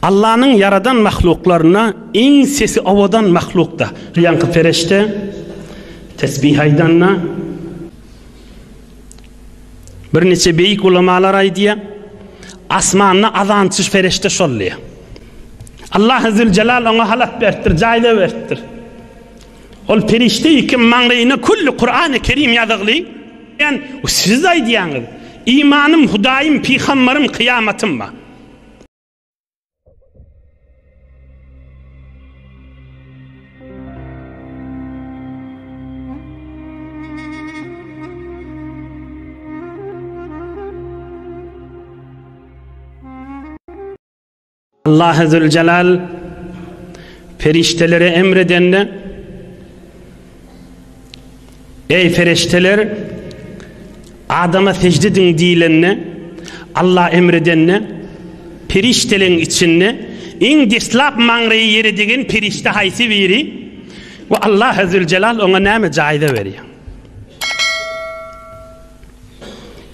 Allah'ın yaradan mahluklarına en sesi avadan mahlukta. Yankı ferişte tesbih aydanna bir neçe beyik ulamalar aydiya asmanına azançış ferişte şolluya. Allah Zülcelal ona halat berttir, cayda berttir. Ol perişte ikim manrayına kullu Kur'an-ı Kerim yazıglı. Yani siz aydiyanız. İmanım, hudayım, peygamberim, kıyametim var. Allah Zülcelal feriştelere emredenle ey ferişteler Adam'a secde edin diyenle Allah emredenle feriştelerin içinde en dislap manrayı yeri degen ferişte haysi veri ve Allah Zülcelal ona neme cayda veriyor.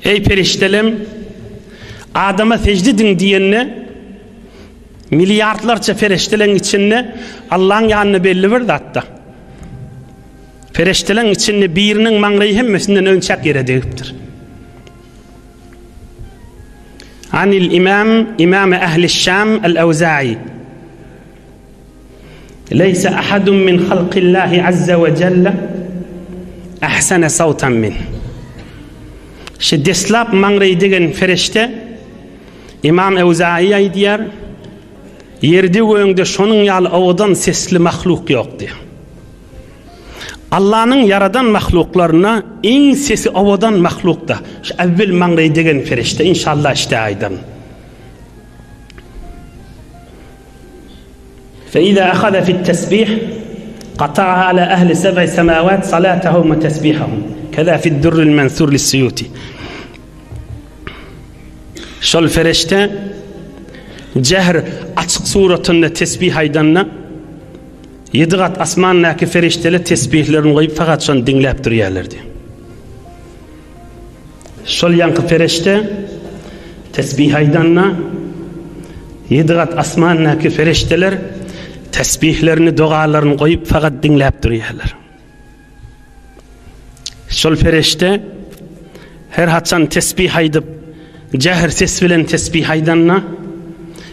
Ey feriştelem Adam'a secde edin diyenle milyarlarca feriştelerin içinde Allah'ın yanına belli bir hatta. Feriştelerin içinde birinin manrayı hemmesinden ölçek yere deyiptir. Anil İmam Ehli Şam el-Evza'i Leyse ahadun min halqillahi azze ve celle ahsana savtan min. Şiddeslap manrayı degen ferişte İmam Evza'i aydiyar yerde göğünde şonun yal avadan sesli mahluk yok diyor. Allah'ın yaradan mahluklarına en sesi avadan mahlukta. Şu evvel manrayı degen ferişte inşallah işte aydan. فَإِذَا أَخَذَ فِي التَّسْبِيحِ قَطَعَ عَلَى أَهْلِ سَبْعِ سَمَاوَاتِ صَلَاتَهُمْ وَتَسْبِيحَهُمْ كَذَا فِي الدُّرِّ الْمَنْثُورِ لِلسُّيُوطِ. Şol ferişte cehr açık suratında tesbih aydanna 7 kat asmandaki ferişteler tesbihlerini koyup fakat şonu dinlep duruyorlardı. Şol yankı ferişte tesbih aydanna 7 kat asmandaki ferişteler tesbihlerini, dualarını koyup fakat dinlep duruyorlar. Şol ferişte her hatsan tesbih aydıp cehr ses bilen tesbih aydanna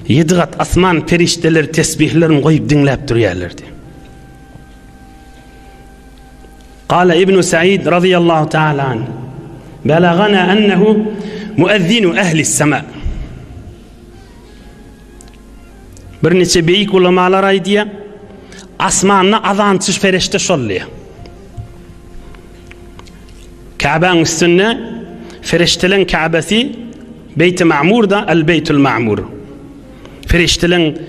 7 kat asman ferişteler tesbihlerini koyup dinlep duruyorlardı. قال ابن سعيد رضي الله تعالى عنه بلغنا أنه مؤذن أهل السماء. Bir neçe beyik ulamalar aydiya asmanına azançış ferişte şolluya. Kabe'nin üstünde feriştelerin Kabe'si Beyt-i Ma'mur'da el-Beytül Ma'mur. Feriştelerin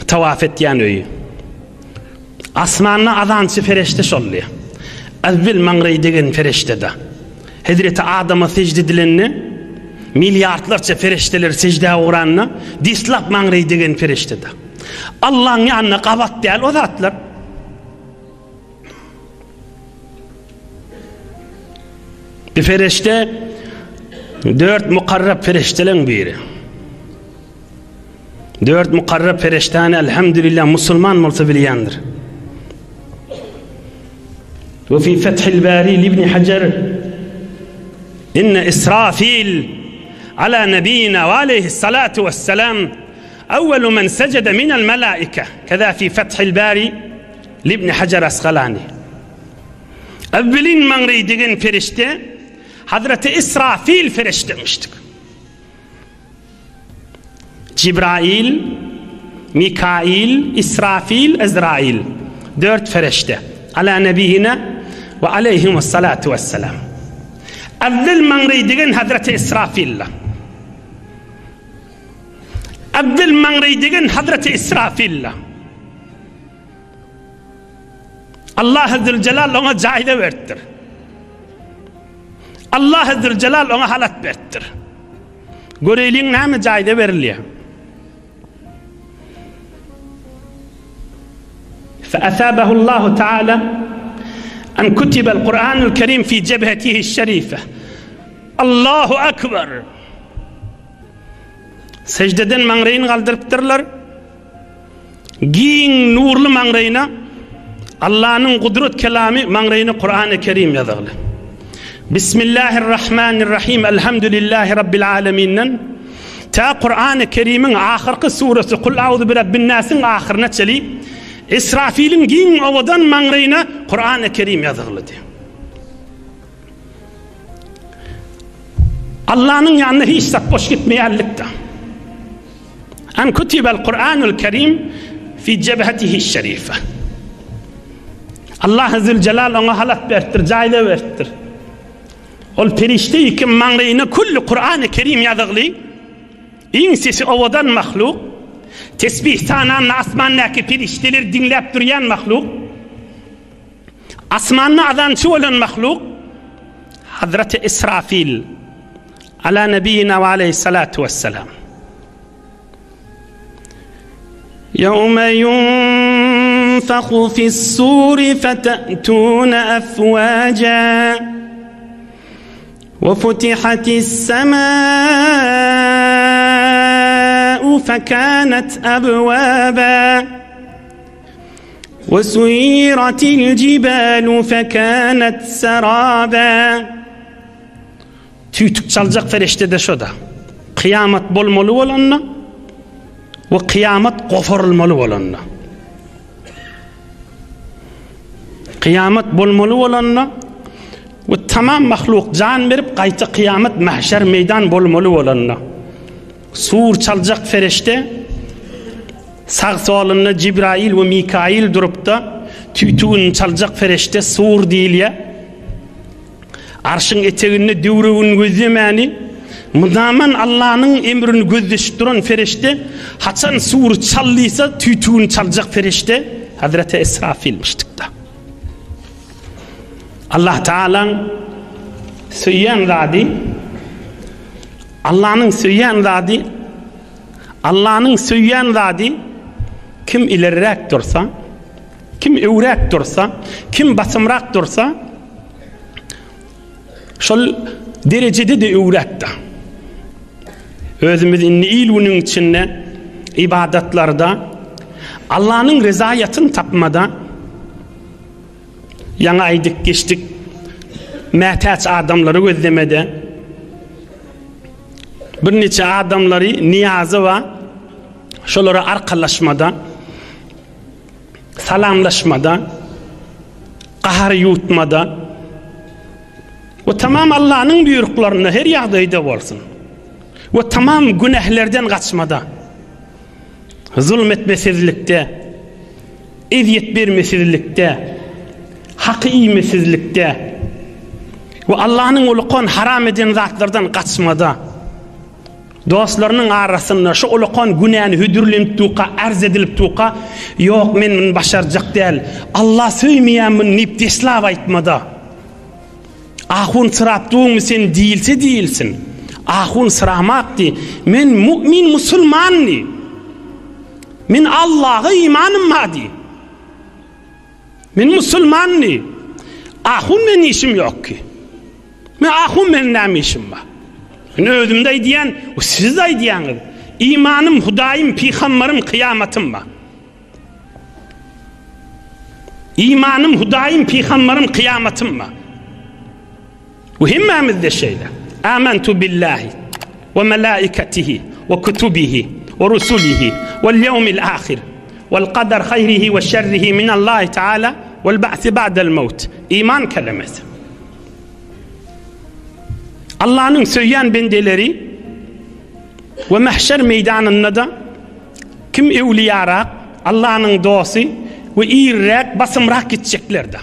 tavaf ettiğin öyü. Asmanına azançı ferişte şolluya. Evvel manrayı degen feriştede. Hazreti Adam'a secde edilenini milyarlarca ferişteler secdeye uğranını dislap manrayı degen feriştede. Allah'ın yanına kavat değil o zatlar. Bir ferişte 4 mukarrab feriştelerin biri. 4 mukarrab feriştani elhamdülillah Müslüman olsa bilyandır. وفي فتح الباري لابن حجر إن إسرافيل على نبينا وعليه الصلاة والسلام أول من سجد من الملائكة كذا في فتح الباري لابن حجر أسقلاني. أولين من ريدين فرشته حضرة إسرافيل فرشته مشتك جبرائيل ميكائيل إسرافيل أزرائيل 4 فرشته على نبينا وعليهم الصلاة والسلام. أول من ريدين حضرة إسرافيل أول من ريدين حضرة إسرافيل الله ذو الجلال لونه جاهد vertir. Allah ذو الجلال لونه halat vertir. Göreyliğin nemi cahide veriliyor. فأثابه الله تعالى أن كتب القرآن الكريم في جبهته الشريفة. الله أكبر. Secdeden manrayını kaldırıptırlar. giň nurly maňraýyna Allah'ın kudret kelamı maňraýyna Kur'an-ı Kerim ýazyly. Bismillahirrahmanirrahim. Elhamdülillahi rabbil alamin. Ta Kur'an-ı Kerim'in ahirki suresi Kul a'udhu bi rabbin nas'ın ahirine çeli İsrafil'in giň owadan maňraýyna Kur'an-ı Kerim ýazyly. Allah'ın ýanyna hiç sak boş gitmeýärlikde. An kutibal Kur'anul Kerim fi cebhatihi şerife. Allah Azze Celal ona halat berdir, jaýla berdir. Ol perişte kim maňraýyna kulli Kur'an-ı Kerim ýazyly. İň sesi owadan mahluk, tesbih sanan asmandaky perişteler dinläp durýan mahluk, asmanda azançy bolan mahluk, Hazreti İsrafil ala nebiyina ve aleyhissalatu vesselam. Yevme yunfakhu fis-suri fete'tûne efvâca ve futihatis-semâ'u fekânet ebvâba ve suýiratil-cibâlu fekânet serâba. Tüýtük çaljak ferişte de şoda. Kıyamet bolmaly bolanna we kıyamet gofurulmaly bolanna. Kıyamet bolmaly bolanna we tamam mahluk can berip gaýta kıyamet mahşer meydan bolmaly bolanna. Sur çaljak ferişte sağ solunda Cibrail we Mikail durupda tüýtügün çaljak ferişte sur diýilýär. Arşın etegini düwrügün gözlemeni mudaman Allah'ın emrini gözleşip duran ferişte haçan sur çallysa tüýtügün çaljak ferişte Hazreti İsrafil'miştikda. Allah Teala'nın söyleyen zadi Allah'ın söyleyen zadi Allah'ın söyleyen zadi kim ilerrak dursa, kim öwrak dursa, kim basımrak dursa şol derecede de öwrakda. Özümüzin ilminin içinde, ibadetlarda, Allah'ın rızayetini tapmada, yana aydık geçtik, mehtaç adamları gözlemede, bir neçe adamları niyazı ve şoları arkalaşmada, salamlaşmada, kahar yutmada, ve tamam Allah'ın buyruklarına her ýagdaýda bolsun. Ve tamam günahlerden kaçmada, zulmetmesizlikte, eziyet bermesizlikte, hakkı iýmesizlikte ve Allah'ın ulukon haram eden zatlardan kaçmada, dostlarının arasında şu ulukon günahını hüdürlenip tuqa, arz edilip tuqa, yok men başarjak däl, Allah söýmeýänmin nip deslaw aýtmada. Ahun sıraptuğum sen değilse değilsin. Ahun sıramakti. Men mümin musulmanni. Men Allah'a imanım madi. Men musulmanni. Ahun men işim yok ki. Men ahun men nam işim var. Men özümde diyen, o siz de diyen. İmanım, Hudayım, Peygamberim, kıyametim var. İmanım, Hudayım, Peygamberim, kıyametim var. وهم من الشيء آمنت بالله وملائكته وكتبه ورسله واليوم الآخر والقدر خيره وشره من الله تعالى والبعث بعد الموت. İman kelimesi. Allah'ın söyleyen bendeleri ve mahşer meydanında da kim evliyarak Allah'ın dostu ve iyirrak basımrak gidecekler de.